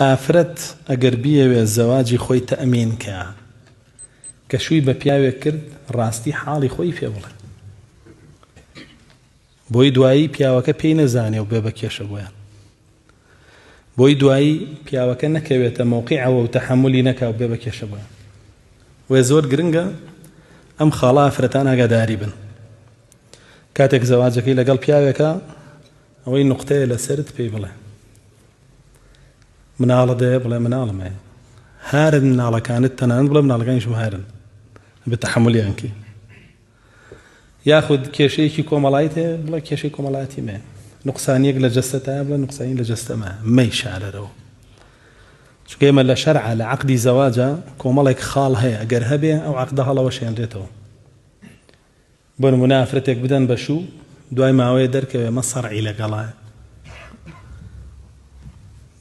ئافرەت ئەگەر بیەوێ زەواجی خۆی تەئەمین کە شووی بە پیاوێک کرد ڕاستی حاڵی خۆی پێ بڵێ، بۆی دوایی پیاوەکە پێی نەزانێ و بێ بە کێشە بۆیان، بۆی دوایی پیاوەکە نەکەوێتە مەوقیعەوە و تەحەمولی نەکا و بێ بە کێشە بۆیان. وێ زۆر گرنگە ئەم خاڵە ئافرەتان ئاگاداری بن کاتێک زەواجەکەی لەگەڵ پیاوێکە ئەوەی نوقتەیە لەسەرت پێی بڵێ، مناڵە دەیە بڵێ مناڵمێ، هارن مناڵەکانت تەنانەت بڵێ مناڵەکانیشم هارن بە تەحەمولیانکی، یاخود کێشەیەکی کۆمەڵایت هەیە بڵێ کێشەی کۆمەڵایەتی مێ، نوقسانیەک لە جەستەتە بڵێ نوقسانی لە جەستەمە مەی شارەرەوە. چونکە ئێمە لە شەرعە لە عەقدی زەواجە کۆمەڵێک خاڵ هەیە، ئەگەر هەبێ ئەو عەقدە هەڵەوە شێنرێتەوە. بۆ نمونە ئافرەتێک بدەن بە شوو دوای ماوەیە دەرکەوێ مە سەرعی لەگەڵایە،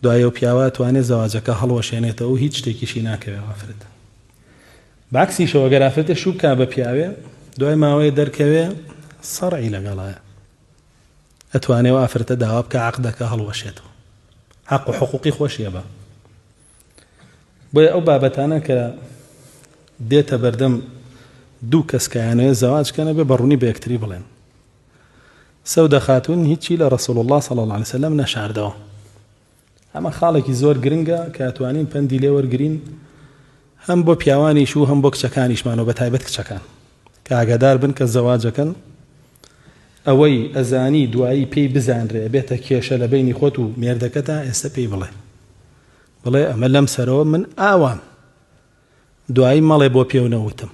دوایە و پیاوە توانێت زەواجەکە هەڵوەشێنێتەوە و هیچ شتێکیشی ناکەوێ ئافرەت. باکسیشەوە ئەگەر ئافرەتێ شوو بکا بە پیاوێ دوای ماوەیە دەرکەوێ سەرعی لەگەڵایە، ئەتوانێەوە ئافرەتە داوا بکە عەقدەکە هەڵوەشێتەوە، حەق و حقوقی خۆشیە بە. بۆیە ئەو بابەتانە کە دێتە بەردەم دوو کەس کەیانەوێت زەواجکەنە بێ بەڕوونی بە یەکتری بڵێن. سەودە خاتون هیچی لە ڕەسوڵ الله صلی الله علیه وسلم نەشاردەوە. ئەمە خاڵێکی زۆر گرنگە کە ئەتوانین پەندی لێ وەرگرین هەم بۆ پیاوانیش و هەم بۆ کچەکانیشمانەوە بە تایبەت کچەکان کە ئاگادار بن کە زەواجەکەن ئەوەی ئەزانی دوایی پێی بزانرێ بێتە کێشە لە بینی خۆت و مێردەکەتە ئێستا پێی بڵێ ئەمە لەم سەرەوە من ئاوام دوایی مەڵێ بۆ پێو نەوتم